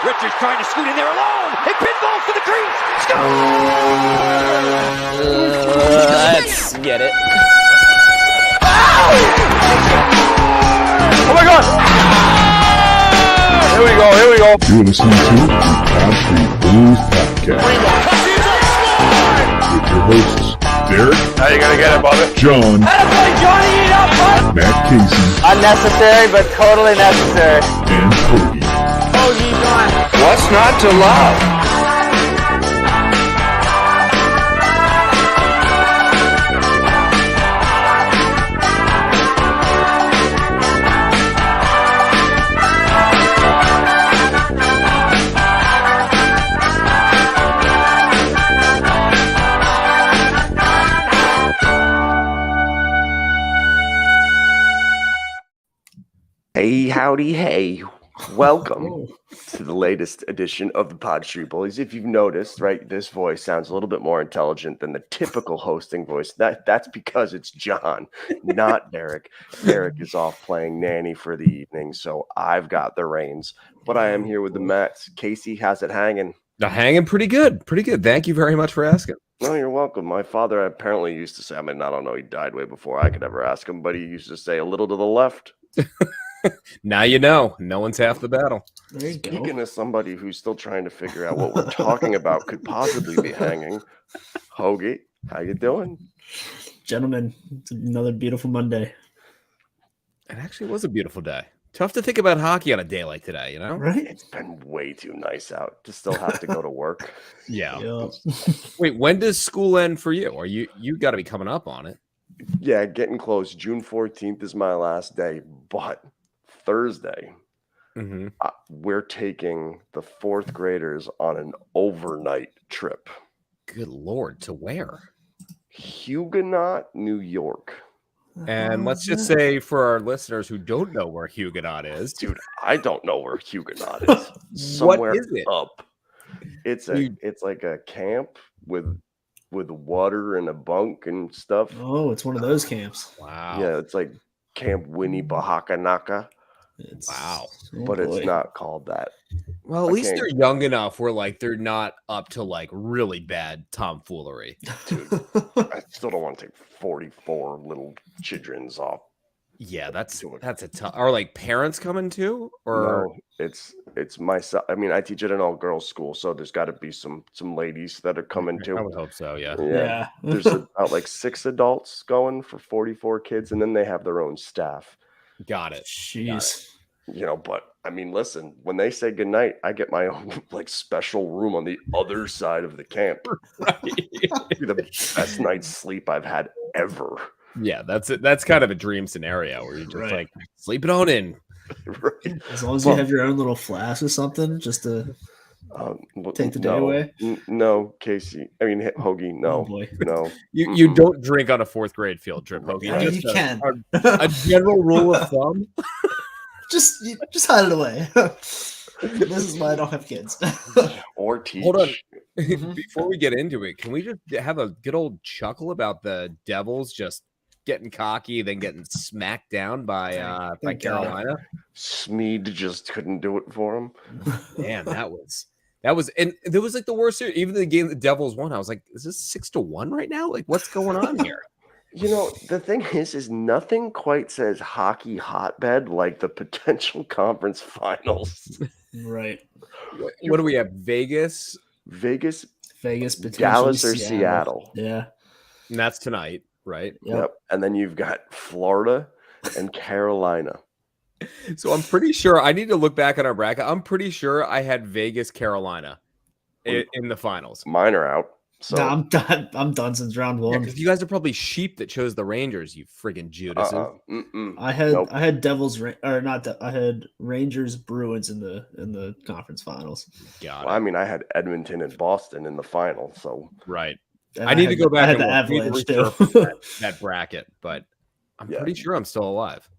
Richards trying to scoot in there alone. It pinballs to the crease. Let's get it. Oh my God! Here we go, here we go. You're listening to the Pod Street Bullies Podcast with your hosts, Derek. How you gonna get it, Bobby? John. Matt Casey. Unnecessary, but totally necessary. And Cody. What's not to love? Hey, howdy, hey. Welcome to the latest edition of the Pod Street Bullies. If you've noticed, right, this voice sounds a little bit more intelligent than the typical hosting voice. That's because it's John, not Derek. Derek is off playing nanny for the evening, so I've got the reins. But I am here with the Mets. Casey, how's it hanging? Hanging pretty good. Pretty good. Thank you very much for asking. No, you're welcome. My father apparently used to say, I mean, I don't know, he died way before I could ever ask him, but he used to say a little to the left. Now you know. No one's half the battle. There you Speaking go. of somebody who's still trying to figure out what we're talking about could possibly be hanging, Hoagie, how you doing? Gentlemen, it's another beautiful Monday. It actually was a beautiful day. Tough to think about hockey on a day like today, you know? Right? It's been way too nice out to still have to go to work. Yeah. Yeah. Wait, when does school end for you? Or you got to be coming up on it. Yeah, getting close. June 14th is my last day, but Thursday, Mm-hmm. we're taking the fourth graders on an overnight trip. Good Lord, to where? Huguenot, New York. And let's just say for our listeners who don't know where Huguenot is, Dude, I don't know where Huguenot is. Somewhere is it? up. It's like a camp with water and a bunk and stuff. Oh, it's one of those camps. wow. Yeah, it's like Camp Winnie Bahakanaka, It's, Wow. oh but it's boy. not called that. Well, at least Okay. they're young enough where like they're not up to like really bad tomfoolery. I still don't want to take 44 little childrens off. Yeah, that's Do it. a tough. Are like parents coming too, or No, it's myself. I mean, I teach at an all-girls school, so there's got to be some ladies that are coming I too. would hope so. Yeah. Yeah, Yeah. there's about like 6 adults going for 44 kids, and then they have their own staff. Got it. Jeez. You know, but I mean, listen, when they say goodnight, I get my own like special room on the other side of the camp. It'd be the best night's sleep I've had ever. Yeah, that's it. That's kind of a dream scenario where you just Right. like sleep it on in. Right. As long as you have your own little flask or something, just to take the day away. No, Casey. I mean, Hoagie. Oh No, boy. no. You don't drink on a fourth grade field trip, Hoagie. Yeah, Just you can. a general rule of thumb. just hide it away. This is why I don't have kids. Or teach. Hold on. Mhm. Before we get into it, can we just have a good old chuckle about the Devils just getting cocky, then getting smacked down by Thank God. Carolina? Smead just couldn't do it for him. Man, that was, and there was like the worst. Even the game the Devils won, I was like, is this 6-1 right now? Like, what's going on here? You know, the thing is nothing quite says hockey hotbed like the potential conference finals. Right. What do we have? Vegas, Vegas, Vegas, potentially Dallas, or Seattle. Yeah. and that's tonight, right? Yep. And then you've got Florida and Carolina. So I'm pretty sure I need to look back on our bracket. I'm pretty sure I had Vegas, Carolina in the finals. Mine are out. So No, I'm done. I'm done since round Yeah, one. 'cause you guys are probably sheep that chose the Rangers, you friggin' Judas. I had Nope. I had Devils or not. I had Rangers Bruins in the conference finals. Got well, I mean, I had Edmonton and Boston in the final. So right. And I need to had go back I had and the look. I need to Avalanche too. resurface that bracket, but I'm Yeah. pretty sure I'm still alive.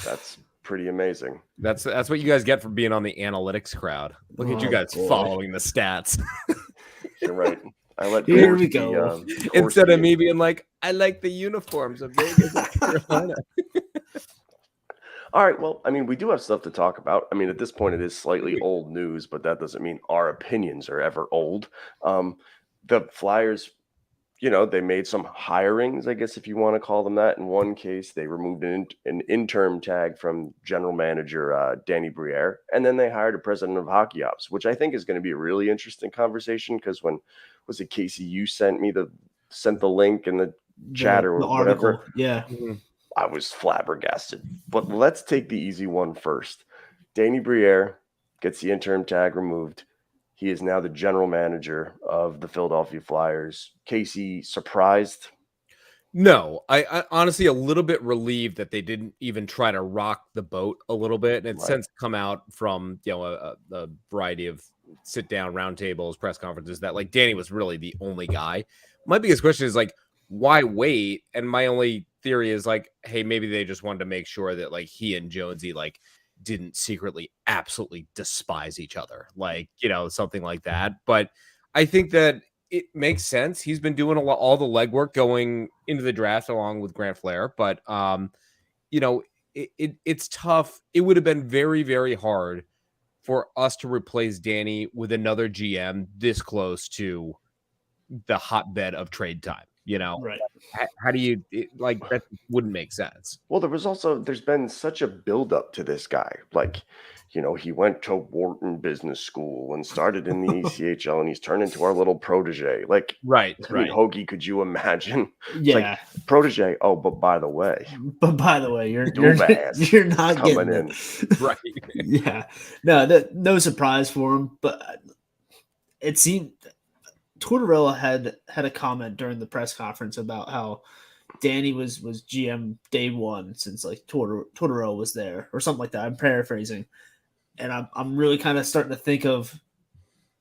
that's pretty amazing. That's what you guys get for being on the analytics crowd. Look at you Oh, guys boy. following the stats. You're right. I let Here we Gorski, go. Instead of Gorski- me being like, I like the uniforms of Vegas and Carolina. All right. Well, I mean, we do have stuff to talk about. I mean, at this point, it is slightly old news, but that doesn't mean our opinions are ever old. The Flyers, they made some hirings, I guess, if you want to call them that. In one case, they removed an interim tag from general manager Danny Briere, and then they hired a president of hockey ops, which I think is going to be a really interesting conversation because when was it Casey? You sent the link in the chat or The whatever. article. Yeah. I was flabbergasted. But let's take the easy one first. Danny Briere gets the interim tag removed. He is now the general manager of the Philadelphia Flyers. Casey, surprised? No, I honestly a little bit relieved that they didn't even try to rock the boat a little bit. And it's since come out from a variety of sit down roundtables, press conferences that like Danny was really the only guy. My biggest question is like, why wait? And my only theory is like, hey, maybe they just wanted to make sure that like he and Jonesy like didn't secretly absolutely despise each other, like something like that. But I think that it makes sense. He's been doing all the legwork going into the draft along with Grant Flair, but it's tough. It would have been very, very hard for us to replace Danny with another GM this close to the hotbed of trade time. Right. How do you that wouldn't make sense. Well, there's been such a buildup to this guy. Like, he went to Wharton Business School and started in the ECHL, and he's turned into our little protege. Like, right. I mean, Hoagie, could you imagine? Yeah. Like, protege. Oh, but by the way, you're not coming getting in. it. Right. Yeah. No surprise for him, but it seemed Tortorella had a comment during the press conference about how Danny was GM day one since like Tortorella was there or something like that. I'm paraphrasing, and I'm really kind of starting to think of,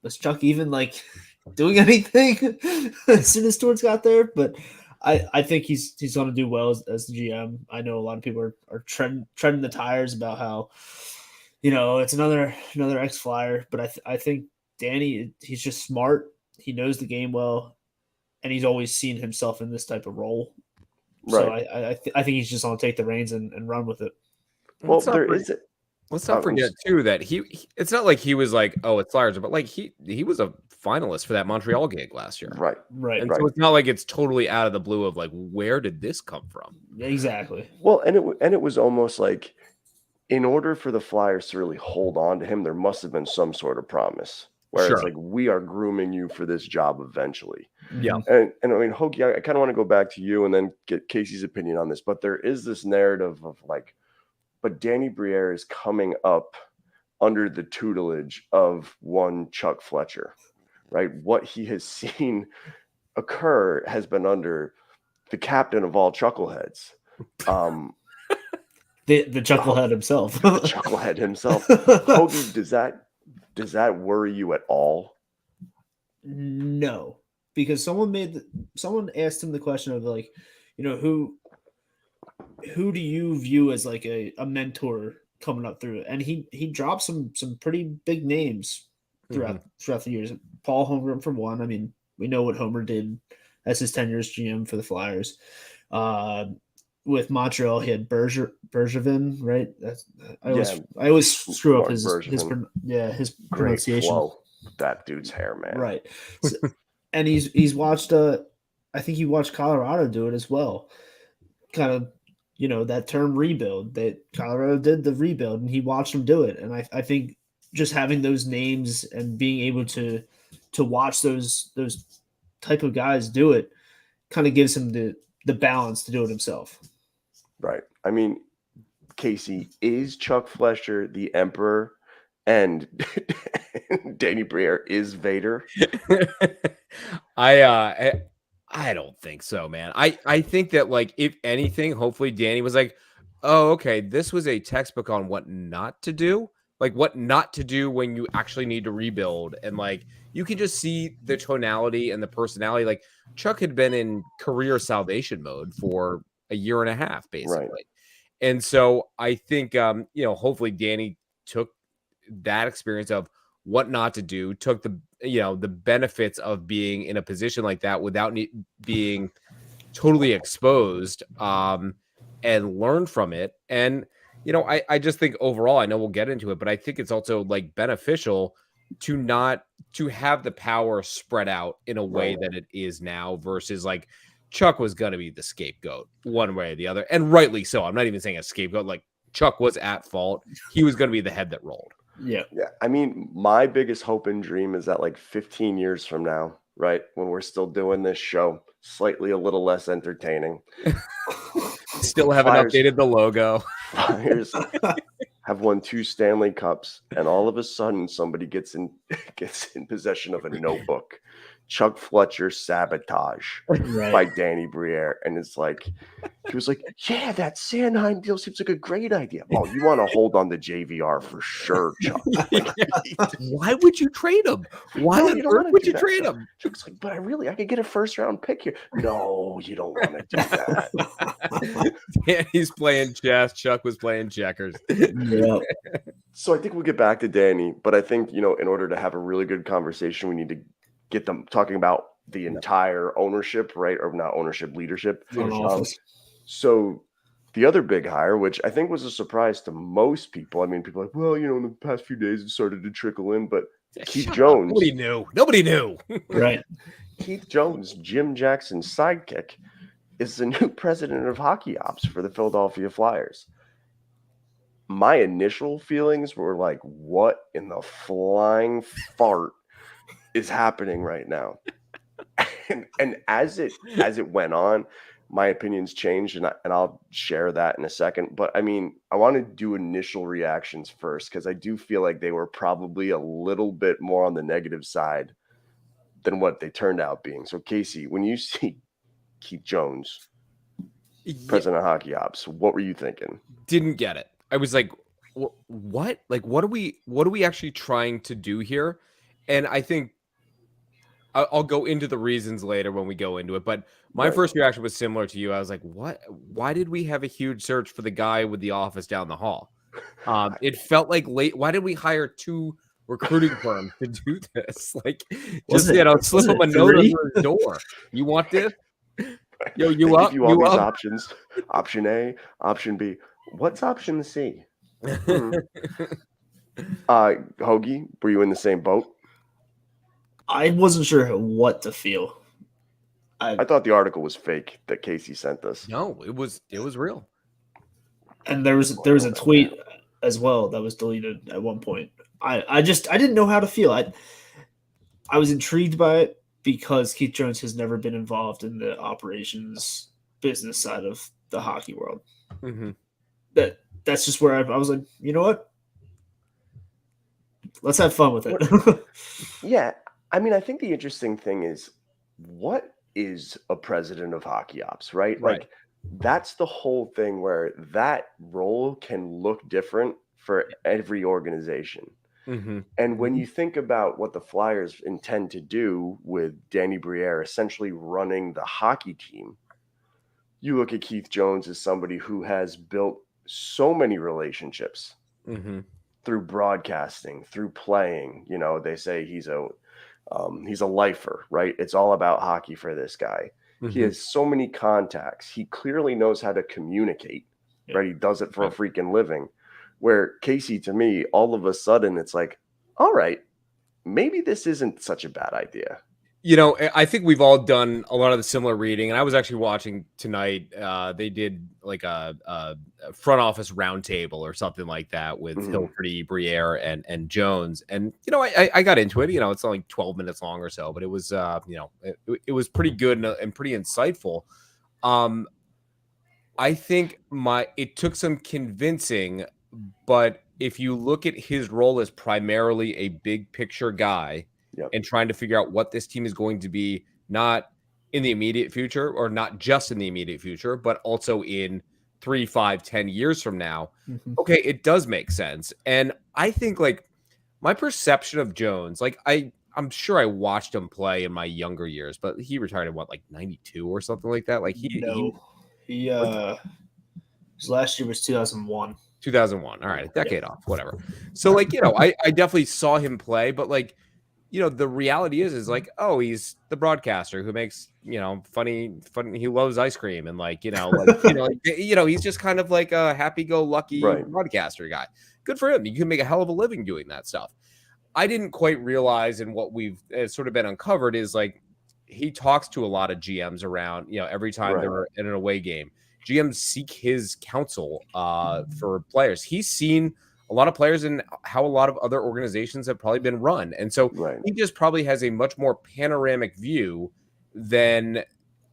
was Chuck even like doing anything as soon as Torts got there? But I think he's going to do well as the GM. I know a lot of people are treading the tires about how it's another ex-Flyer, but I think Danny, he's just smart. He knows the game well, and he's always seen himself in this type of role. So Right. I think he's just going to take the reins and run with it. Well, let's not forget too that it's not like he was like, oh, it's Flyers, but like he was a finalist for that Montreal gig last year. Right. And so it's not like it's totally out of the blue of like, where did this come from? Exactly. Well, and it was almost like, in order for the Flyers to really hold on to him, there must have been some sort of promise. Where it's like, we are grooming you for this job eventually. Yeah. And I mean, Hoagie, I kind of want to go back to you and then get Casey's opinion on this. But there is this narrative of like, but Danny Briere is coming up under the tutelage of one Chuck Fletcher, right? What he has seen occur has been under the captain of all chuckleheads. The chucklehead himself. The chucklehead himself. Hoagie, does that worry you at all? No, because someone asked him the question of like, who do you view as like a mentor coming up through it? And he dropped some pretty big names throughout the years. Paul Holmgren for one. I mean, we know what Homer did as his tenure as GM for the Flyers. With Montreal, he had Bergevin, right? I always screw up his pronunciation. Flow. That dude's hair, man. Right. So, and he's watched I think he watched Colorado do it as well. Kind of, that term rebuild, that Colorado did the rebuild and he watched them do it. And I think just having those names and being able to watch those type of guys do it kind of gives him the balance to do it himself. Right. I mean, Casey, is Chuck Fletcher the Emperor and Danny Briere is Vader? I don't think so, man. I think that like, if anything, hopefully Danny was like, oh, okay, this was a textbook on what not to do. Like what not to do when you actually need to rebuild. And like, you can just see the tonality and the personality. Like Chuck had been in career salvation mode for a year and a half, basically. Right. And so I think, hopefully Danny took that experience of what not to do, took the benefits of being in a position like that without being totally exposed, and learned from it. And, I just think overall, I know we'll get into it, but I think it's also like beneficial to have the power spread out in a way that it is now versus like Chuck was going to be the scapegoat one way or the other. And rightly so. I'm not even saying a scapegoat. Like Chuck was at fault. He was going to be the head that rolled. Yeah. Yeah. I mean, my biggest hope and dream is that like 15 years from now, right, when we're still doing this show, slightly a little less entertaining. Still haven't updated the logo. Flyers have won 2 Stanley Cups, and all of a sudden somebody gets in possession of a notebook. Chuck Fletcher sabotage by Danny Briere. And it's like, he was like, yeah, that Sanheim deal seems like a great idea. Oh, you want to hold on to JVR for sure, Chuck. Why would you trade him? Why on earth would you trade him? Chuck's like, but I could get a first-round pick here. No, you don't want to do that. Danny's playing chess. Chuck was playing checkers. Yeah. So I think we'll get back to Danny, but I think, in order to have a really good conversation, we need to get them talking about the entire ownership, right? Or not ownership, leadership. So the other big hire, which I think was a surprise to most people. I mean, people are like, well, in the past few days it started to trickle in, but Keith Jones. Nobody knew. Right. Keith Jones, Jim Jackson's sidekick, is the new president of hockey ops for the Philadelphia Flyers. My initial feelings were like, what in the flying fart is happening right now? And as it went on, my opinions changed, and I'll share that in a second. But I mean, I want to do initial reactions first, because I do feel like they were probably a little bit more on the negative side than what they turned out being. So Casey, when you see Keith Jones, president of hockey ops, what were you thinking? Didn't get it. I was like, what? Like, what are we actually trying to do here? And I think I'll go into the reasons later when we go into it. But my first reaction was similar to you. I was like, what? Why did we have a huge search for the guy with the office down the hall? It felt like late. Why did we hire 2 recruiting firms to do this? Like, just, slip him a note under his door. You want this? Yo, you up? You all these options. Option A, option B. What's option C? Hoagie, were you in the same boat? I wasn't sure what to feel. I thought the article was fake that Casey sent us. No, it was real. And there was a tweet as well that was deleted at one point. I didn't know how to feel. I was intrigued by it because Keith Jones has never been involved in the operations business side of the hockey world. Mm-hmm. That's just where I was like, you know what? Let's have fun with it. Yeah. I mean, I think the interesting thing is, what is a president of hockey ops, right? Like, that's the whole thing, where that role can look different for every organization. Mm-hmm. And when you think about what the Flyers intend to do with Danny Briere essentially running the hockey team, you look at Keith Jones as somebody who has built so many relationships through broadcasting, through playing. They say he's a lifer, right? It's all about hockey for this guy. Mm-hmm. He has so many contacts. He clearly knows how to communicate, right? He does it for a freaking living. Where Casey, to me, all of a sudden, it's like, all right, maybe this isn't such a bad idea. I think we've all done a lot of the similar reading, and I was actually watching tonight. They did like a front office roundtable or something like that with Hilferty, Briere, and Jones. And I got into it. It's only 12 minutes long or so, but it was it was pretty good and pretty insightful. I think it took some convincing, but if you look at his role as primarily a big picture guy. Yep. And trying to figure out what this team is going to be, not in the immediate future, or not just in the immediate future, but also in 3, 5, 10 years from now. Mm-hmm. Okay, it does make sense. And I think, like, my perception of Jones, like, I'm sure I watched him play in my younger years, but he retired in like 92 or something like that. Like his last year was 2001. 2001. All right, a decade off, whatever. So, like, I definitely saw him play, but like, the reality is like, oh, he's the broadcaster who makes, funny, he loves ice cream and like, he's just kind of like a happy-go-lucky broadcaster guy. Good for him. You can make a hell of a living doing that stuff. I didn't quite realize, and what we've sort of been uncovered is like, he talks to a lot of GMs around, every time they're in an away game. GMs seek his counsel for players. He's seen a lot of players and how a lot of other organizations have probably been run. And so he just probably has a much more panoramic view than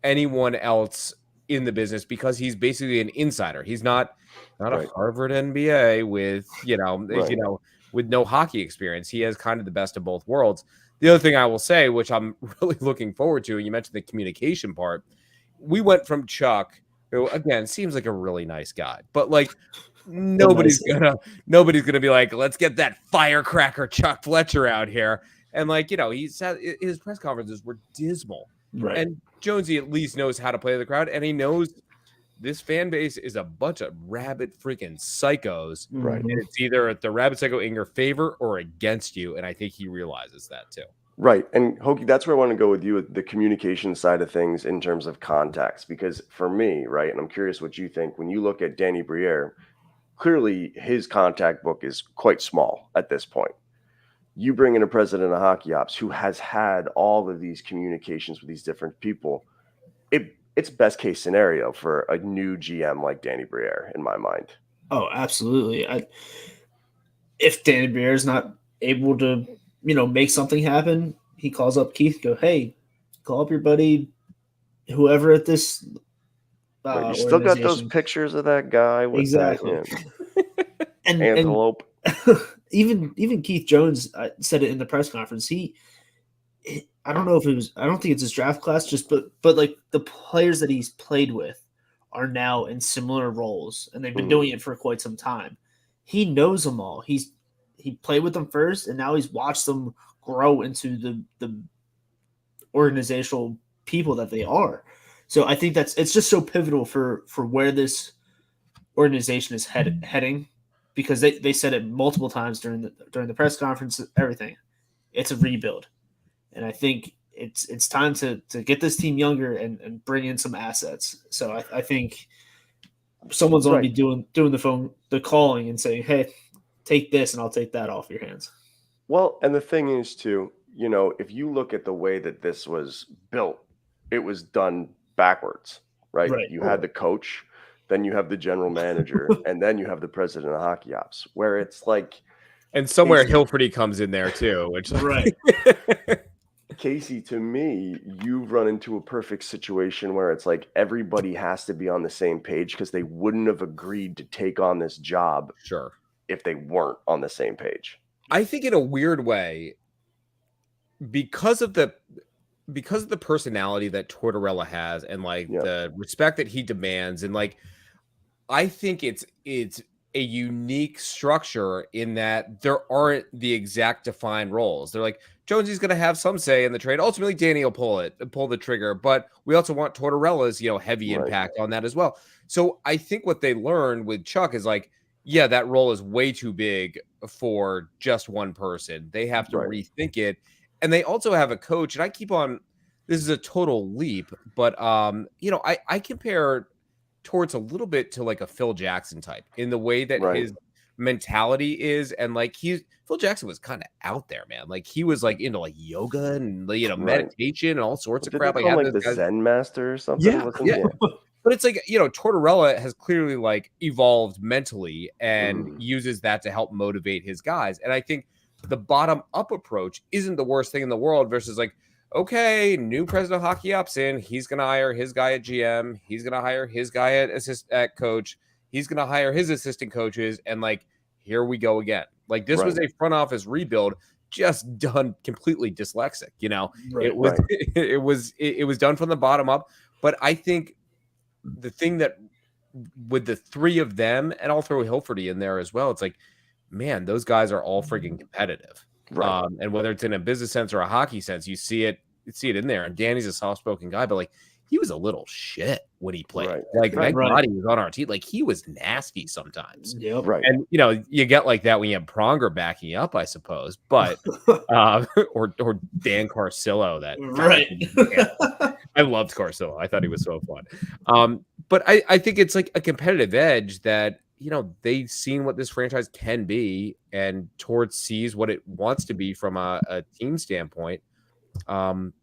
anyone else in the business, because he's basically an insider. He's not a Harvard MBA with, with no hockey experience. He has kind of the best of both worlds. The other thing I will say, which I'm really looking forward to, and you mentioned the communication part, we went from Chuck, who again seems like a really nice guy, but like nobody's gonna be like, let's get that firecracker Chuck Fletcher out here. And like, he said his press conferences were dismal. Right. And Jonesy at least knows how to play the crowd, and he knows this fan base is a bunch of rabid freaking psychos. Right. And it's either the rabid psycho in your favor or against you. And I think he realizes that too. Right. And Hokie, that's where I want to go with you, with the communication side of things in terms of context. Because for me, right, and I'm curious what you think, when you look at Danny Briere, clearly his contact book is quite small at this point. You bring in a president of hockey ops who has had all of these communications with these different people. It's best case scenario for a new GM like Danny Briere, in my mind. Oh, absolutely. If Danny Briere is not able to, make something happen, he calls up Keith, go, hey, call up your buddy, whoever at this. You still got those pictures of that guy with exactly. And antelope. Even Keith Jones said it in the press conference. I don't know if it was, I don't think it's his draft class, but like the players that he's played with are now in similar roles, and they've been doing it for quite some time. He knows them all. He played with them first, and now he's watched them grow into the organizational people that they are. So I think it's just so pivotal for where this organization is heading, because they said it multiple times during the press conference, everything. It's a rebuild. And I think it's time to get this team younger and bring in some assets. So I think someone's going to be doing the calling and saying, hey, take this and I'll take that off your hands. Well, and the thing is too, if you look at the way that this was built, it was done backwards, right? You had the coach, then you have the general manager, and then you have the president of hockey ops, where it's like, and somewhere Hilferty comes in there too, which Casey, to me, you've run into a perfect situation where it's like everybody has to be on the same page, because they wouldn't have agreed to take on this job if they weren't on the same page. I think in a weird way, because of the personality that Tortorella has, and like the respect that he demands, and like, I think it's a unique structure in that there aren't the exact defined roles. They're like, Jonesy's going to have some say in the trade. Ultimately, Danny will pull the trigger, but we also want Tortorella's, heavy impact on that as well. So I think what they learned with Chuck is like, yeah, that role is way too big for just one person. They have to rethink it. And they also have a coach, and I keep on, this is a total leap, but I compare Torts a little bit to like a Phil Jackson type in the way that his mentality is. And like Phil Jackson was kind of out there, man. Like he was like into like yoga and meditation and all sorts of crap. Like the Zen master or something. Yeah. But it's like, Tortorella has clearly like evolved mentally and uses that to help motivate his guys. And I think the bottom up approach isn't the worst thing in the world versus like, okay, new president of hockey ops in, he's going to hire his guy at GM. He's going to hire his guy at coach. He's going to hire his assistant coaches. And like, here we go again. Like this was a front office rebuild, just done completely dyslexic. It was done from the bottom up. But I think the thing that with the three of them, and I'll throw Hilferty in there as well, it's like, man, those guys are all freaking competitive. And whether it's in a business sense or a hockey sense, you see it in there. And Danny's a soft-spoken guy, but like he was a little shit when he played. Right. Like that Right. body was on our team. Like he was nasty sometimes. Yep. Right. And you get like that when you have Pronger backing you up, I suppose. But or Dan Carcillo, that Right. I loved Carcillo. I thought he was so fun. But I think it's like a competitive edge that they've seen what this franchise can be, and Torts sees what it wants to be from a team standpoint. I'm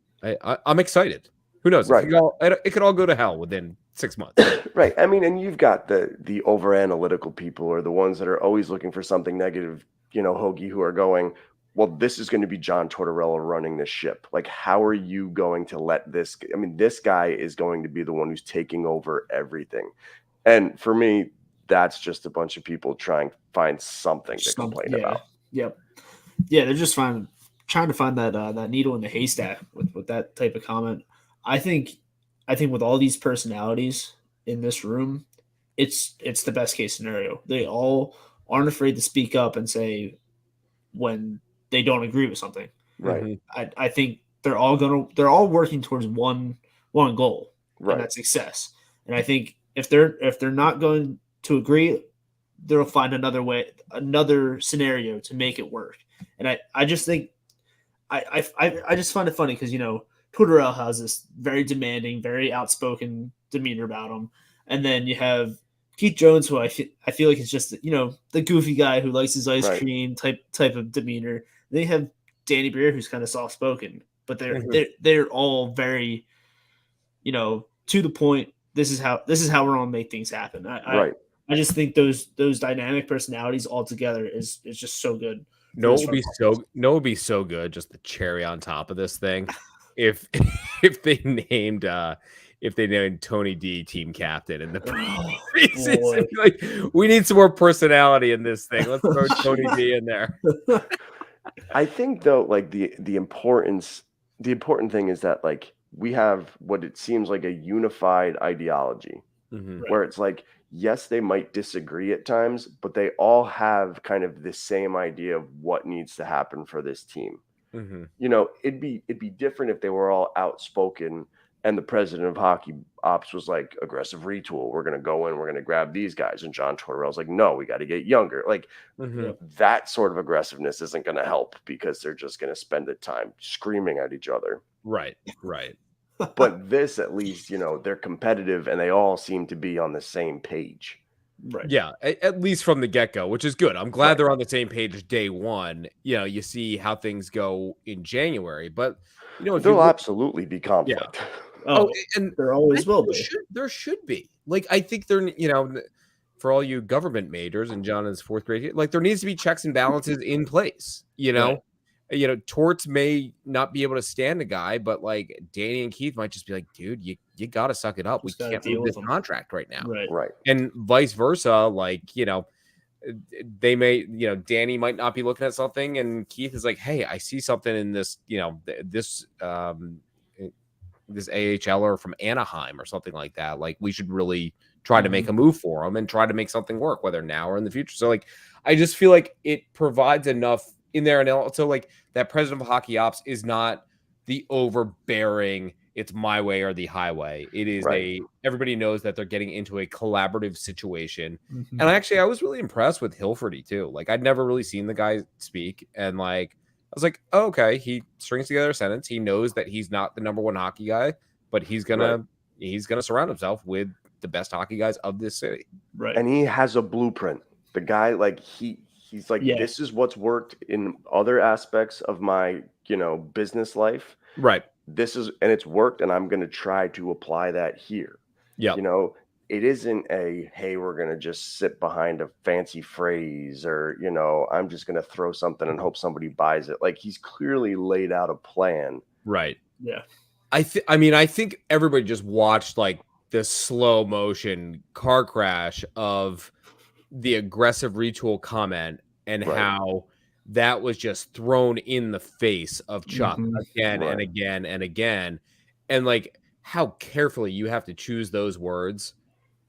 excited. Who knows? Right. It could all go to hell within 6 months. Right. I mean, and you've got the over analytical people, or the ones that are always looking for something negative, Hoagie, who are going, well, this is going to be John Tortorella running this ship. Like, how are you going to let this? I mean, this guy is going to be the one who's taking over everything. And for me, that's just a bunch of people trying to find something to complain about. Yep. Yeah, they're just trying to find that needle in the haystack with that type of comment. I think with all these personalities in this room, it's the best case scenario. They all aren't afraid to speak up and say when they don't agree with something. Right. I think they're all working towards one goal, Right. and that's success. And I think if they're not going to agree, they'll find another scenario to make it work. And I just think I just find it funny because Tortorella has this very demanding, very outspoken demeanor about him, and then you have Keith Jones, who I feel like is just the goofy guy who likes his ice cream type of demeanor. And then you have Danny Briere, who's kind of soft spoken, but they're all very to the point. This is how we're gonna make things happen. I just think those dynamic personalities all together is just so good. No, it would be so good. Just the cherry on top of this thing. If they named Tony D team captain in the preseason, like, we need some more personality in this thing. Let's throw Tony D in there. I think though, like the important thing is that like we have what it seems like a unified ideology, where it's like, yes, they might disagree at times, but they all have kind of the same idea of what needs to happen for this team. It'd be different if they were all outspoken and the president of hockey ops was like, aggressive retool. We're going to go in, we're going to grab these guys. And John Tortorella's like, no, we got to get younger. Like that sort of aggressiveness isn't going to help because they're just going to spend the time screaming at each other. Right. But this, at least, they're competitive and they all seem to be on the same page. Right. Yeah, at least from the get-go, which is good. I'm glad they're on the same page day one. You see how things go in January, but there'll absolutely be conflict. Yeah. And there always will be. There should be. Like, I think for all you government majors and John is fourth grade, like there needs to be checks and balances in place. Torts may not be able to stand a guy, but like Danny and Keith might just be like, dude, you got to suck it up. We can't move this contract right now. Right. And vice versa. Like, they may, Danny might not be looking at something and Keith is like, hey, I see something in this, this AHLer from Anaheim or something like that. Like, we should really try to make a move for him and try to make something work, whether now or in the future. So like, I just feel like it provides enough in there. And also like that president of hockey ops is not the overbearing, it's my way or the highway. It is everybody knows that they're getting into a collaborative situation. And I was really impressed with Hilferty too. Like, I'd never really seen the guy speak. And like, I was like, oh, okay, he strings together a sentence. He knows that he's not the number one hockey guy, but he's gonna surround himself with the best hockey guys of this city. Right. And he has a blueprint. The guy, like, he's like, this is what's worked in other aspects of my, business life. Right. And it's worked, and I'm going to try to apply that here. Yeah. It isn't hey, we're going to just sit behind a fancy phrase or, I'm just going to throw something and hope somebody buys it. Like, he's clearly laid out a plan. Right. Yeah. I think everybody just watched like the slow motion car crash of the aggressive retool comment and how that was just thrown in the face of Chuck again and again and again. And like how carefully you have to choose those words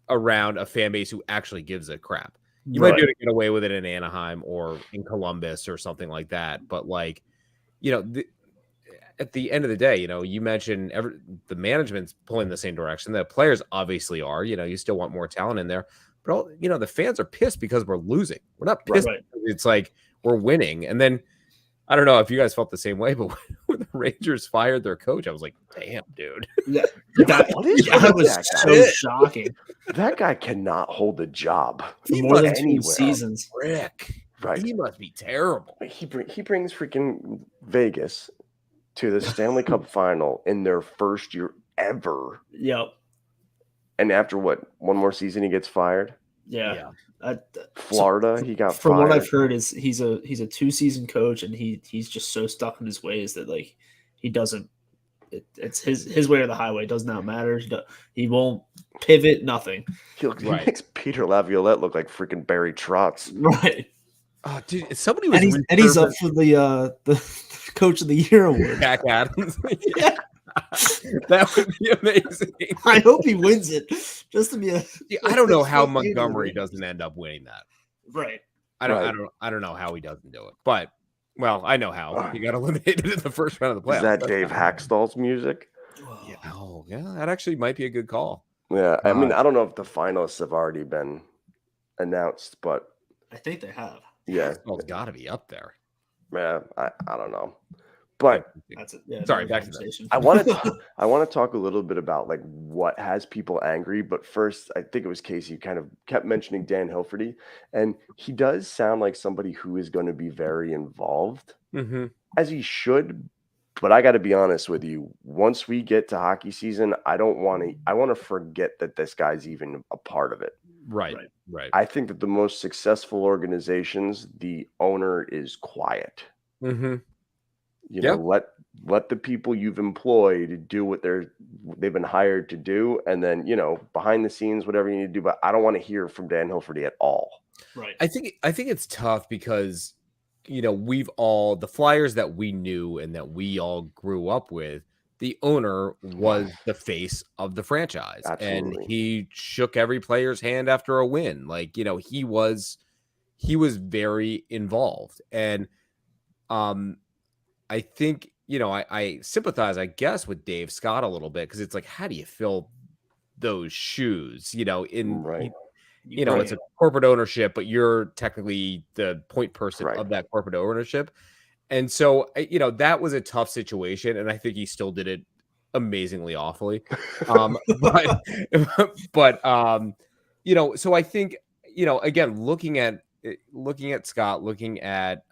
around a fan base who actually gives a crap. You might be able to get away with it in Anaheim or in Columbus or something like that. But like, at the end of the day, you mentioned the management's pulling the same direction. The players obviously are. You still want more talent in there, but the fans are pissed because we're losing. We're not pissed. Right. It's like we're winning, and then I don't know if you guys felt the same way, but when the Rangers fired their coach, I was like, "Damn, dude, That was so shocking. That guy cannot hold a job For more than 2 anywhere. seasons. Rick, Right? he must be terrible." He brings freaking Vegas to the Stanley Cup final in their first year ever, Yep. and after one more season, he gets fired. Yeah. Florida, he got from fired. what I've heard is he's a 2-season coach, and he's just so stuck in his ways that like he doesn't. It's his way or the highway. It does not matter. He won't pivot. Nothing. He makes Peter Laviolette look like freaking Barry Trotz. Right. Oh, dude, somebody was And he's up for the Coach of the Year award. Jack Adams. Yeah. That would be amazing. I hope he wins it, just to be a. I don't know how Montgomery doesn't end up winning that. Right. I don't know how he doesn't do it, but I know how. He got eliminated in the first round of the playoffs. Is that Dave Hackstall's music? Yeah. Oh, yeah. That actually might be a good call. Yeah. I mean, I don't know if the finalists have already been announced, but I think they have. yeah, It's got to be up there. yeah. I don't know, but That's it. Yeah, Sorry, back to that. I want to talk a little bit about like what has people angry. But first, I think it was Casey who kind of kept mentioning Dan Hilferty, and he does sound like somebody who is going to be very involved, as he should. But I got to be honest with you. Once we get to hockey season, I want to forget that this guy's even a part of it. Right. I think that the most successful organizations, the owner is quiet. Mm-hmm. Let the people you've employed do what they've been hired to do, and then behind the scenes, whatever you need to do. But I don't want to hear from Dan Hilferty at all. Right. I think it's tough because we've all the Flyers that we knew and that we all grew up with. The owner was the face of the franchise. Absolutely. And he shook every player's hand after a win. Like, he was very involved. And I think, I sympathize, I guess, with Dave Scott a little bit, because it's like, how do you fill those shoes? It's a corporate ownership, but you're technically the point person of that corporate ownership. And so, that was a tough situation, and I think he still did it amazingly awfully. So I think, again, looking at Scott, looking at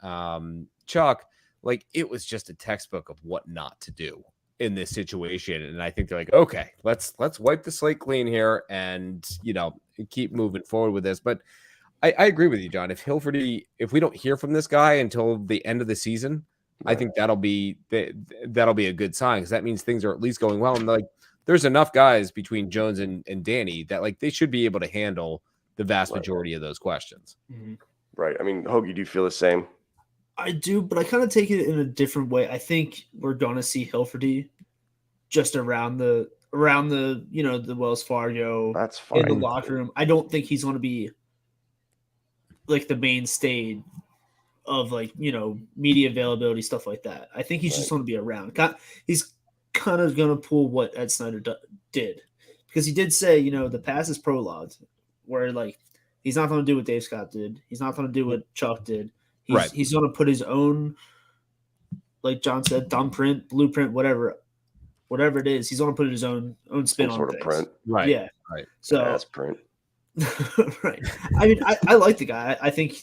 Chuck, like, it was just a textbook of what not to do in this situation. And I think they're like, okay, let's wipe the slate clean here and, keep moving forward with this. But I agree with you, John. If we don't hear from this guy until the end of the season, I think that'll be a good sign, because that means things are at least going well. And like, there's enough guys between Jones and Danny that like they should be able to handle the vast majority of those questions. Mm-hmm. Right. I mean, Hoagie, do you feel the same? I do, but I kind of take it in a different way. I think we're going to see Hilferty just around the the Wells Fargo. That's fine. In the locker room. I don't think he's going to be like the mainstay of like, media availability, stuff like that. I think he's just going to be around. He's kind of going to pull what Ed Snyder did, because he did say, the past is prologue, where like he's not going to do what Dave Scott did. He's not going to do what Chuck did. He's going to put his own, like John said, thumbprint, blueprint, whatever it is. He's going to put his own spin on sort things. of print. Right. Yeah. Right. So that's print. Right. I mean, I like the guy. I think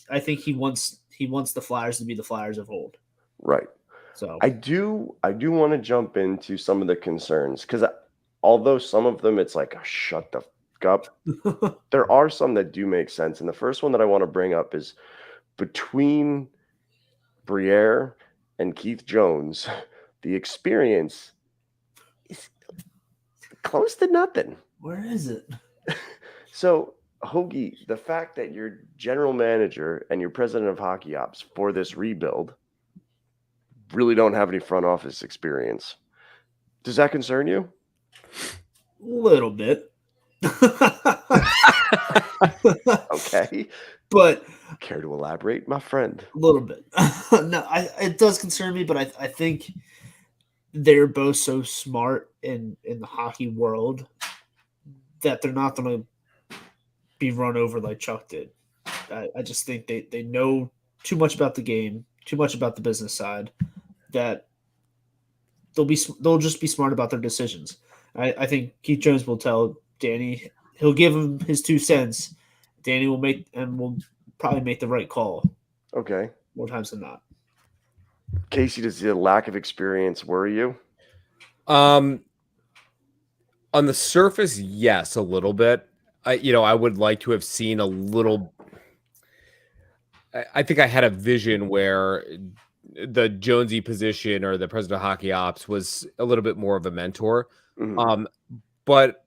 he wants the Flyers to be the Flyers of old. Right. So I do want to jump into some of the concerns, because although some of them it's like, oh, shut the fuck up, there are some that do make sense. And the first one that I want to bring up is between Briere and Keith Jones, the experience is close to nothing. Where is it? So, Hoagie, the fact that you're general manager and you're president of hockey ops for this rebuild really don't have any front office experience. Does that concern you? A little bit. Okay. But care to elaborate, my friend? A little bit. No, it does concern me, but I think they're both so smart in the hockey world that they're not going to be run over like Chuck did. I just think they know too much about the game, too much about the business side, that they'll just be smart about their decisions. I think Keith Jones will tell Danny, he'll give him his 2 cents. Danny will probably make the right call. Okay. More times than not. Casey, does the lack of experience worry you? On the surface, yes, a little bit. I would like to have seen a little. I think I had a vision where the Jonesy position or the president of hockey ops was a little bit more of a mentor. Mhm. But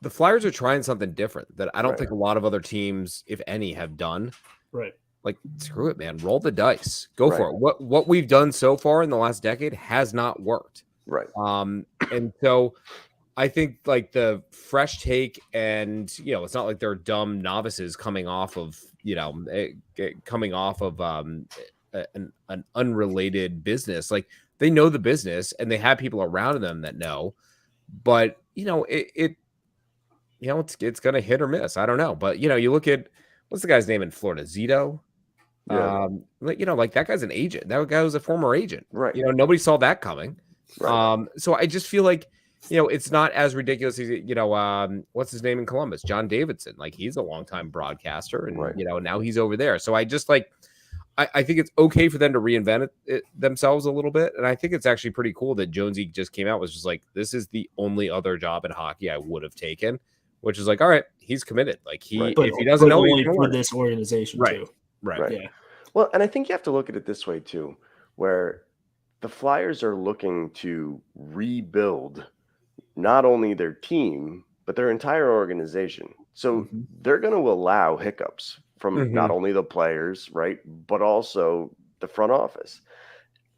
the Flyers are trying something different that I don't Right. think a lot of other teams, if any, have done. Right. Like, screw it, man. Roll the dice. Go Right. for it. What we've done so far in the last decade has not worked. Right. And so I think like the fresh take, and it's not like they're dumb novices coming off of an unrelated business. Like, they know the business and they have people around them that know, but it's gonna hit or miss. I don't know, but you look at what's the guy's name in Florida, Zito. Yeah. Like that guy's an agent. That guy was a former agent. Right. Nobody saw that coming. Right. So I just feel like it's not as ridiculous as what's his name in Columbus, John Davidson. Like, he's a longtime broadcaster, and Right. Now he's over there. So I just I think it's okay for them to reinvent it themselves a little bit, and I think it's actually pretty cool that Jonesy just came out was just like, this is the only other job in hockey I would have taken, which is like, all right, he's committed. Like, Right. if he doesn't know, only he's for this organization Right. too. right. Yeah. Well, and I think you have to look at it this way too, where the Flyers are looking to rebuild not only their team, but their entire organization. So Mhm. they're going to allow hiccups from Mhm. not only the players, right, but also the front office.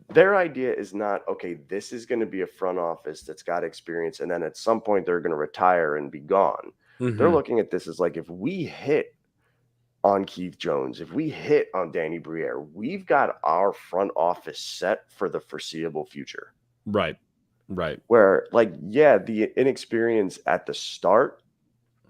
Their idea is not, okay, this is going to be a front office that's got experience, and then at some point they're going to retire and be gone. They're Mhm. looking at this as like, if we hit on Keith Jones, if we hit on Danny Briere, we've got our front office set for the foreseeable future. Right. Where, like, yeah, the inexperience at the start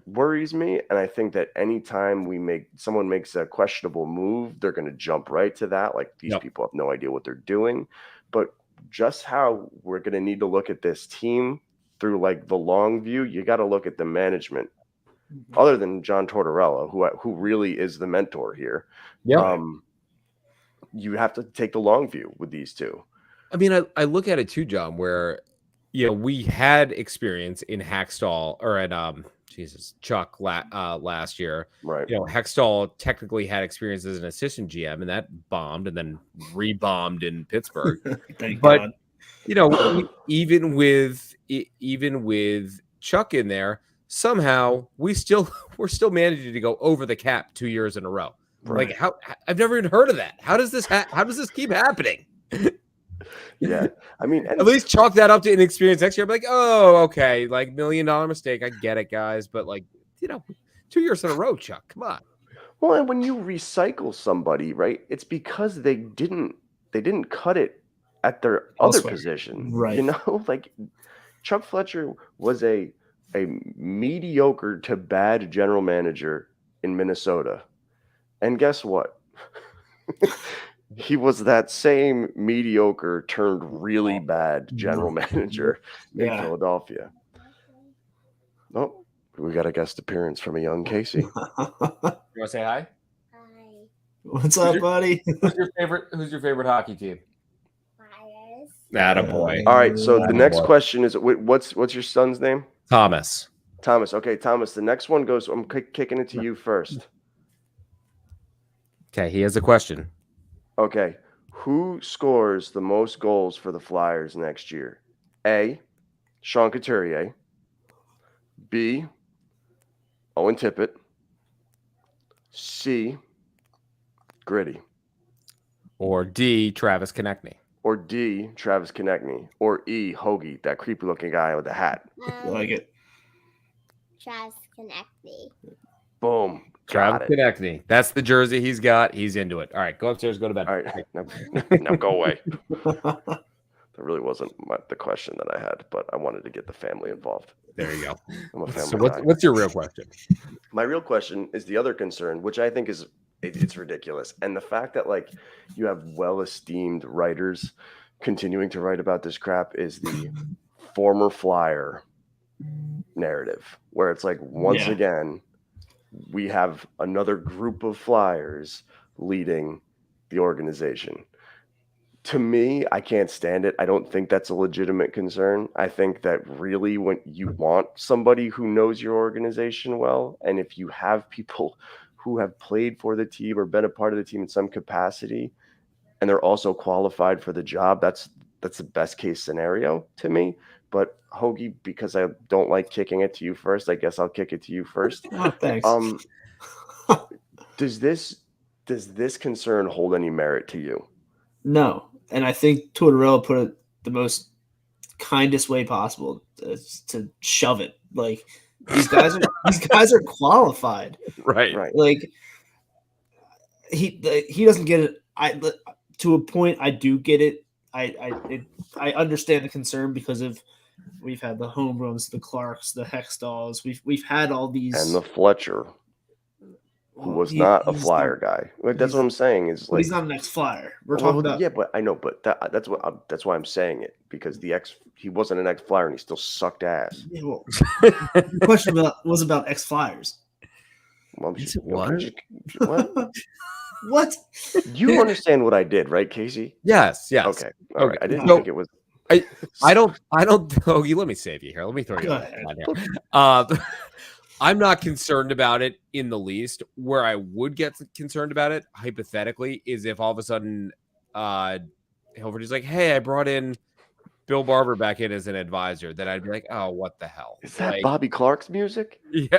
worries me, and I think that anytime someone makes a questionable move, they're going to jump right to that. Like, these Yep. people have no idea what they're doing. But just how we're going to need to look at this team through like the long view, you got to look at the management. Other than John Tortorella, who really is the mentor here, Yeah. you have to take the long view with these two. I mean, I look at it too, John, where we had experience in Hackstall or at Chuck last year. Right. Hextall technically had experience as an assistant GM, and that bombed and then rebombed in Pittsburgh. Thank But God. even with Chuck in there, somehow we're still managing to go over the cap 2 years in a row. Right. Like, how I've never even heard of that. How does this keep happening? Yeah. I mean, At least chalk that up to inexperience next year. I'm like, oh, okay, like $1 million mistake. I get it, guys, but 2 years in a row, Chuck. Come on. Well, and when you recycle somebody, right, it's because they didn't cut it at their other Elsewhere. position. Right. Like Chuck Fletcher was a mediocre to bad general manager in Minnesota. And guess what? He was that same mediocre turned really bad general manager in Philadelphia. Oh, we got a guest appearance from a young Casey. You want to say hi? What's up, buddy? Who's your favorite hockey team? Flyers. Attaboy. All right, so the next question is, what's your son's name? Thomas. Thomas. Okay, Thomas, the next one goes, I'm kicking it to you first. Okay, he has a question. Okay, who scores the most goals for the Flyers next year? A, Sean Couturier. B, Owen Tippett. C, Gritty. Or D, Travis Konechny. Or D, Travis Konechny. Or E, Hoagie, that creepy looking guy with the hat. I like it. Travis Konechny. Boom. Travis Konechny. That's the jersey he's got. He's into it. All right, go upstairs, go to bed. All right, now go away. That really wasn't the question that I had, but I wanted to get the family involved. There you go. I'm a family So guy. what's your real question? My real question is the other concern, which I think is it's ridiculous, and the fact that like you have well-esteemed writers continuing to write about this crap is the former Flyer narrative, where it's like once again we have another group of Flyers leading the organization. To me, I can't stand it. I don't think that's a legitimate concern. I think that really when you want somebody who knows your organization well, and if you have people who have played for the team or been a part of the team in some capacity, and they're also qualified for the job, that's the best case scenario to me. But Hoagie, because I don't like kicking it to you first, I guess I'll kick it to you first. Oh, thanks. Does this concern hold any merit to you? No, and I think Tortorella put it the most kindest way possible to shove it. Like these guys are qualified, Right. Like he doesn't get it. To a point, I do get it. I understand the concern because of we've had the Homerums, the Clarks, the Hextalls. We've had all these, and the Fletcher, who was not a Flyer guy. Like, that's what I'm saying. Is but like he's not an ex-Flyer. We're talking about but I know, but that's why I'm saying it, because he wasn't an ex-Flyer and he still sucked ass. Yeah, well, the question was about ex-Flyers. Well, What? What? You understand what I did, right, Casey? Yes. Okay. All right. I didn't So- think it was. I don't Hoagie, let me save you here. Let me throw you Go on here. I'm not concerned about it in the least. Where I would get concerned about it, hypothetically, is if all of a sudden Hilford is like, hey, I brought in Bill Barber back in as an advisor, then I'd be like, oh, what the hell? Is that Bobby Clark's music? Yeah.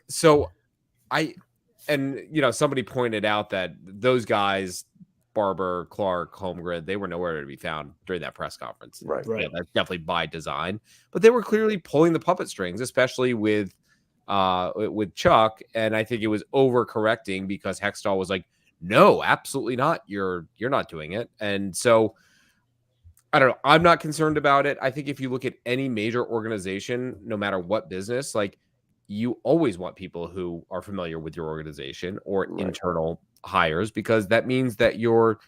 So somebody pointed out that those guys, Barber, Clark, Holmgren, they were nowhere to be found during that press conference. Right. Yeah, that's definitely by design. But they were clearly pulling the puppet strings, especially with Chuck. And I think it was overcorrecting because Hextall was like, no, absolutely not. You're not doing it. And so I don't know. I'm not concerned about it. I think if you look at any major organization, no matter what business, like you always want people who are familiar with your organization or internal hires, because that means that your,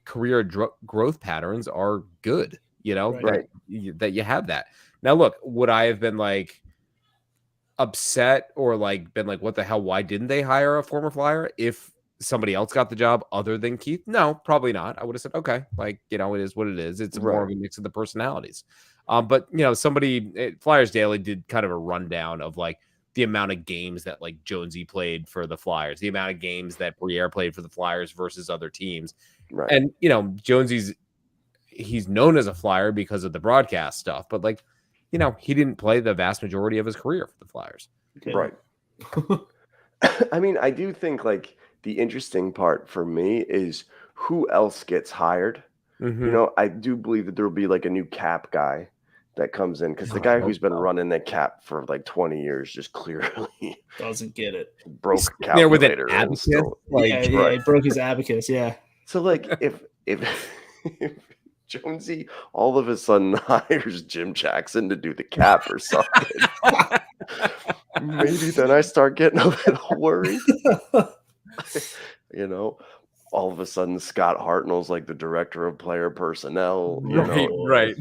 career growth patterns are good, that you have that. Now, look, would I have been like upset or like been like, what the hell? Why didn't they hire a former Flyer if somebody else got the job other than Keith? No, probably not. I would have said, okay, like, it is what it is. It's more of a mix of the personalities. But Flyers Daily did kind of a rundown of like the amount of games that like Jonesy played for the Flyers, the amount of games that Briere played for the Flyers versus other teams. Right. And, Jonesy's, he's known as a Flyer because of the broadcast stuff, but like, he didn't play the vast majority of his career for the Flyers. Right. I mean, I do think like the interesting part for me is who else gets hired. Mm-hmm. I do believe that there will be like a new cap guy that comes in, because the guy who's been running the cap for like 20 years just clearly Doesn't get it. broke There with an calculator. abacus. He broke his abacus. Yeah. So like if Jonesy all of a sudden hires Jim Jackson to do the cap or something, maybe then I start getting a little worried. All of a sudden Scott Hartnell's like the director of player personnel. Right.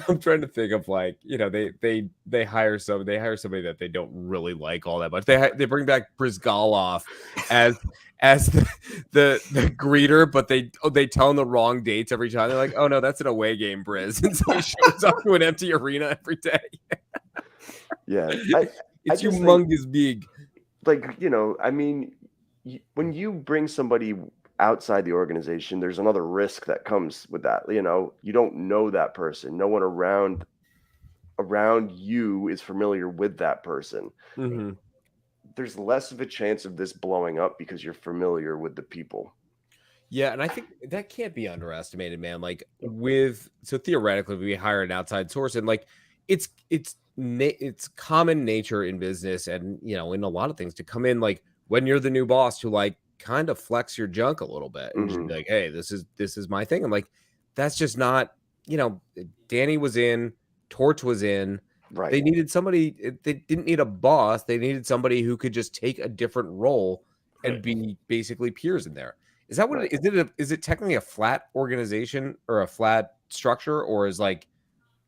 I'm trying to think of like, they hire somebody that they don't really like all that much. They bring back Brizgalov as the greeter, but they tell him the wrong dates every time. They're like, oh no, that's an away game, Briz. And so he shows up to an empty arena every day. Yeah. It's humongous big. Like, I mean, when you bring somebody outside the organization, there's another risk that comes with that. You don't know that person. No one around you is familiar with that person. Mm-hmm. There's less of a chance of this blowing up because you're familiar with the people. Yeah, and I think that can't be underestimated, man. Like so theoretically, we hire an outside source, and like it's common nature in business, and in a lot of things, to come in like when you're the new boss to like kind of flex your junk a little bit and just Mhm. be like, hey, this is my thing. I'm like, that's just not, Danny was in, Torch was in. Right. They needed somebody, they didn't need a boss. They needed somebody who could just take a different role and be basically peers in there. Is that what Right. is it technically a flat organization or a flat structure, or is like,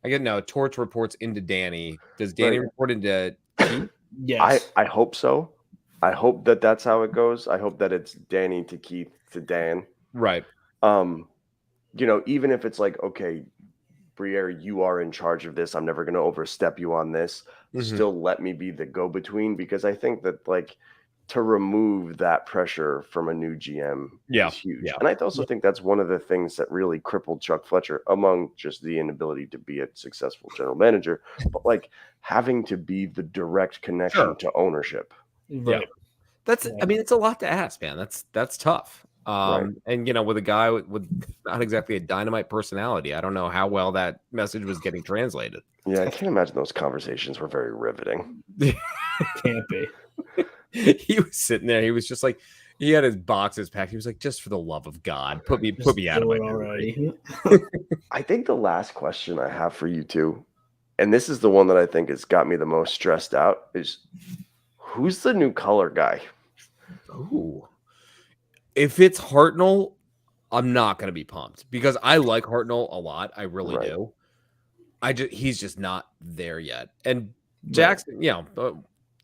I get no, Torch reports into Danny. Does Danny Right. report into Keith? Yes. I hope so. I hope that that's how it goes. I hope that it's Danny to Keith to Dan. Right. Even if it's like, okay, Briere, you are in charge of this. I'm never going to overstep you on this. Mhm. Still let me be the go-between, because I think that, like, to remove that pressure from a new GM is huge. Yeah. And I also think that's one of the things that really crippled Chuck Fletcher, among just the inability to be a successful general manager, but like having to be the direct connection to ownership. Right. That's, I mean, it's a lot to ask, man. That's tough. Right. And with a guy with not exactly a dynamite personality, I don't know how well that message was getting translated. Yeah, I can't imagine those conversations were very riveting. Can't be. He was sitting there. He was just like, he had his boxes packed. He was like, just for the love of God, put me out of my misery. I think the last question I have for you two, and this is the one that I think has got me the most stressed out, is who's the new color guy? Ooh. If it's Hartnell, I'm not going to be pumped because I like Hartnell a lot. I really do. He's just not there yet. And Jackson,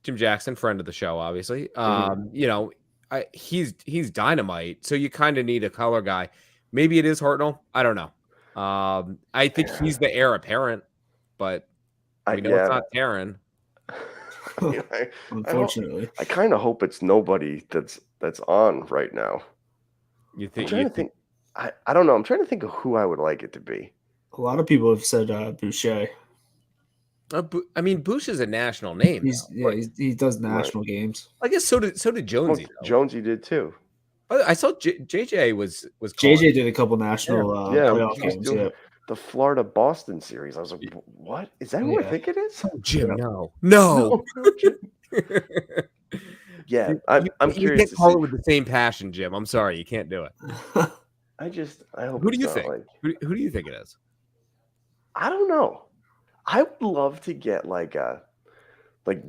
Jim Jackson, friend of the show, obviously. He's dynamite. So you kind of need a color guy. Maybe it is Hartnell. I don't know. I think he's the heir apparent, but we know it's not Taryn. Unfortunately, I kind of hope it's nobody that's on right now. You think? I'm trying to think. I don't know. I'm trying to think of who I would like it to be. a lot of people have said Boucher. I mean, Bush is a national name. He does national games. I guess so did Jonesy. Jonesy did too. I saw JJ was JJ did a couple national playoff games. Yeah. The Florida Boston series. I was like, what is that? Who I think it is? Jim, no. Jim. Yeah, I'm curious. You can't call it with the same passion, Jim. I'm sorry, you can't do it. I hope. Who do you think? Who do you think it is? I don't know. I would love to get like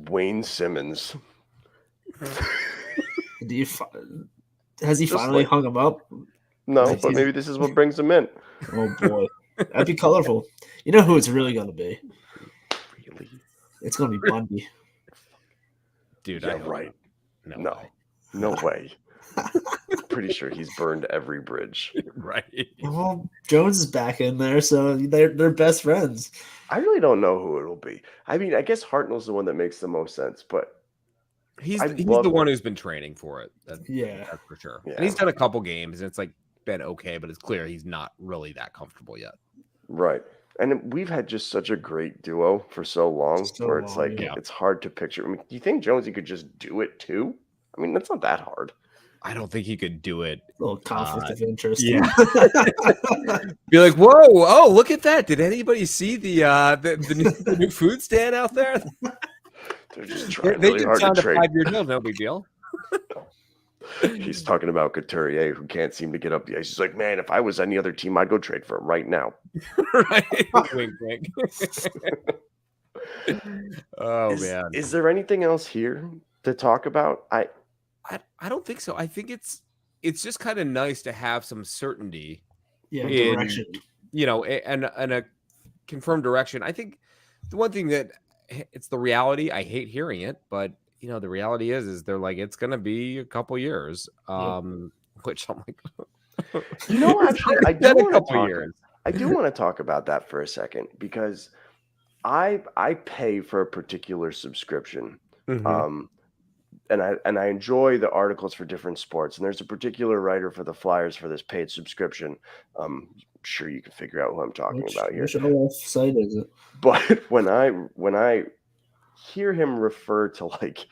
Wayne Simmons. Has he finally hung him up? No, but maybe this is what brings him in. Oh boy, that'd be colorful. You know who it's really gonna be? Really? It's gonna be Bundy. Dude, yeah, right. No way. Pretty sure he's burned every bridge. Right. Well, Jones is back in there, so they're best friends. I really don't know who it'll be. I mean, I guess Hartnell's the one that makes the most sense, but he's the one who's been training for it. That's for sure. Yeah. And he's done a couple games, and it's like been okay, but it's clear he's not really that comfortable yet. Right. And we've had just such a great duo for so long, where it's like it's hard to picture. I mean, do you think Jonesy could just do it too? I mean, that's not that hard. I don't think he could do it. A little conflict of interest. Yeah. Be like, whoa, oh, look at that. Did anybody see the new food stand out there? They're just trying really hard to trade. 5-year deal, no big deal. He's talking about Couturier, who can't seem to get up the ice. He's like, man, if I was any other team, I'd go trade for him right now. Right. Wink, wink. Man. Is there anything else here to talk about? I don't think so. I think it's just kind of nice to have some certainty. Yeah, direction. And a confirmed direction. I think the one thing that it's the reality. I hate hearing it, but the reality is they're like, it's going to be a couple years. Which I'm like, actually, I do want to talk about that for a second, because I pay for a particular subscription. Mm-hmm. And I enjoy the articles for different sports. And there's a particular writer for the Flyers for this paid subscription. I'm sure you can figure out who I'm talking about here. Which site is it? But when I hear him refer to like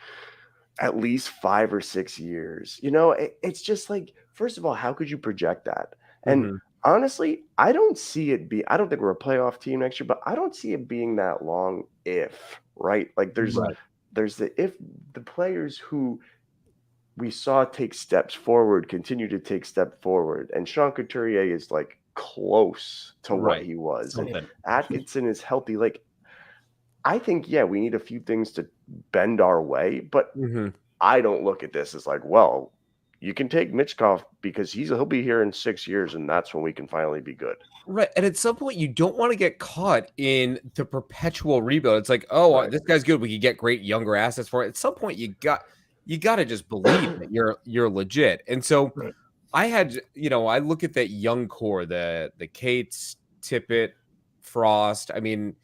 at least 5 or 6 years, it's just like, first of all, how could you project that? And honestly, I don't think we're a playoff team next year, but I don't see it being that long if, right? Like there's the if the players who we saw take steps forward, continue to take step forward. And Sean Couturier is like close to what he was. And Something. Atkinson is healthy. Like, I think, yeah, we need a few things to bend our way, but I don't look at this as like, well, you can take Mitchkov because he'll be here in 6 years, and that's when we can finally be good. Right. And at some point, you don't want to get caught in the perpetual rebuild. It's like, oh, Right. this guy's good. We could get great younger assets for it. At some point, you got to just believe that you're legit. And so I had, I look at that young core, the Cates, Tippett, Frost. I mean,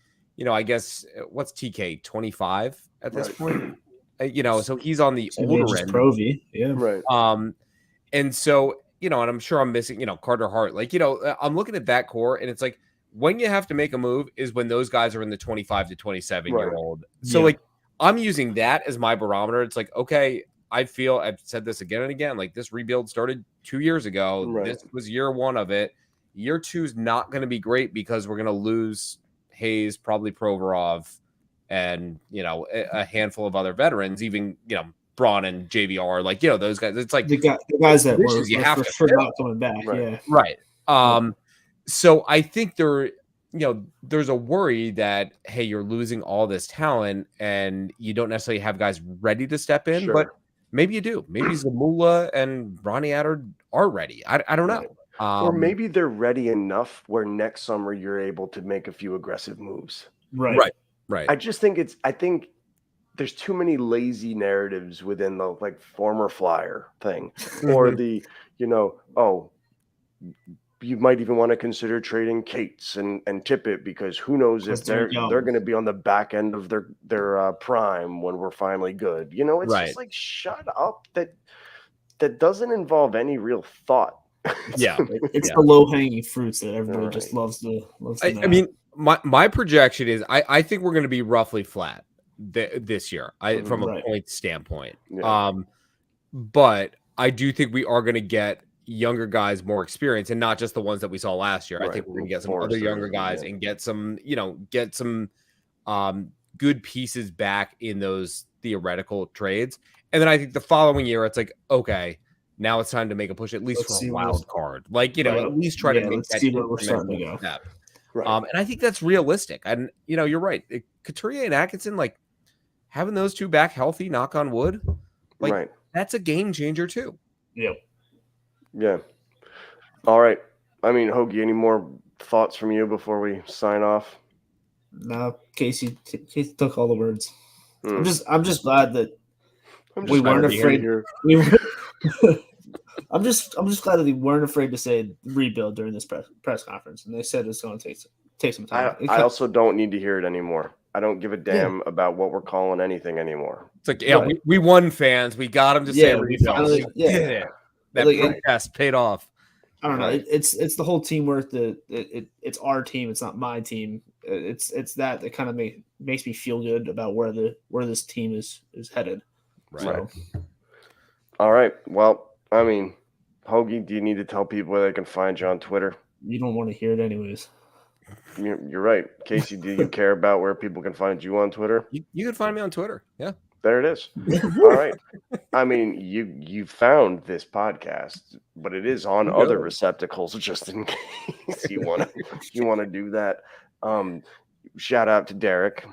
I guess what's TK 25 at this point? So he's on the older end. Provy, yeah. Right. And so, and I'm sure I'm missing, Carter Hart. Like, I'm looking at that core, and it's like when you have to make a move is when those guys are in the 25 to 27-year-old. So, like, I'm using that as my barometer. It's like, okay, I've said this again and again. Like, this rebuild started 2 years ago. Right. This was year one of it. Year two is not going to be great because we're going to lose Hayes, probably Provorov, and a handful of other veterans, even Braun and JVR, like those guys. It's like the guys that were you have for to sure fill. not coming back. Right. So I think there's a worry that, hey, you're losing all this talent and you don't necessarily have guys ready to step in, but maybe you do. Maybe Zamula and Ronnie Adder are ready. I don't know. Or maybe they're ready enough where next summer you're able to make a few aggressive moves. Right. I just think I think there's too many lazy narratives within the like former Flyer thing, or the, you might even want to consider trading Cates and Tippett because who knows if they're going to be on the back end of their prime when we're finally good. It's just like, shut up. That doesn't involve any real thought. It's the low hanging fruits that everybody just loves to. I mean, my projection is I think we're going to be roughly flat this year. From a point standpoint. But I do think we are going to get younger guys more experience and not just the ones that we saw last year. I think we're going to get some other younger guys and get some good pieces back in those theoretical trades. And then I think the following year it's like, okay, now it's time to make a push at least for a wild card. Like, at least try to make that see where we're starting to go. Step. And I think that's realistic. And you're right. Couturier and Atkinson, like having those two back healthy, knock on wood, like that's a game changer too. Yeah. All right. I mean, Hoagie, any more thoughts from you before we sign off? No, Casey took all the words. I'm just glad that we weren't afraid. I'm just glad that we weren't afraid to say rebuild during this press conference, and they said it's going to take some time. I also don't need to hear it anymore. I don't give a damn about what we're calling anything anymore. It's like, we won, fans. We got them to say rebuild. We did it. That protest paid off. I don't know. It's the whole teamwork. It's our team. It's not my team. It's that kind of makes me feel good about where this team is headed. Right. So. All right. Well, I mean, Hoagie, do you need to tell people where they can find you on Twitter? You don't want to hear it anyways. You're right. Casey, do you care about where people can find you on Twitter? You can find me on Twitter. Yeah. There it is. All right. I mean, you found this podcast, but it is on other receptacles just in case you want to do that. Shout out to Derek.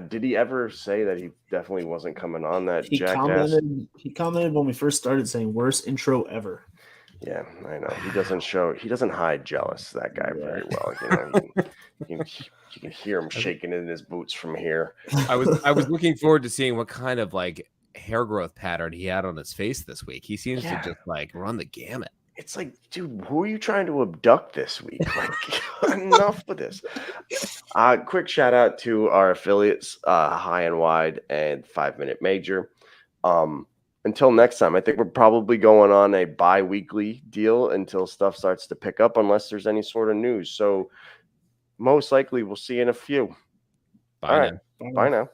Did he ever say that he definitely wasn't coming on that jackass? He commented when we first started saying worst intro ever. Yeah, I know. He doesn't hide jealous, that guy, very well. You can hear him shaking in his boots from here. I was looking forward to seeing what kind of like hair growth pattern he had on his face this week. He seems to just like run the gamut. It's like, dude, who are you trying to abduct this week? Like, enough with this. Quick shout out to our affiliates, High and Wide and 5 Minute Major. Until next time, I think we're probably going on a bi-weekly deal until stuff starts to pick up, unless there's any sort of news. So most likely we'll see you in a few. Bye now. Bye now.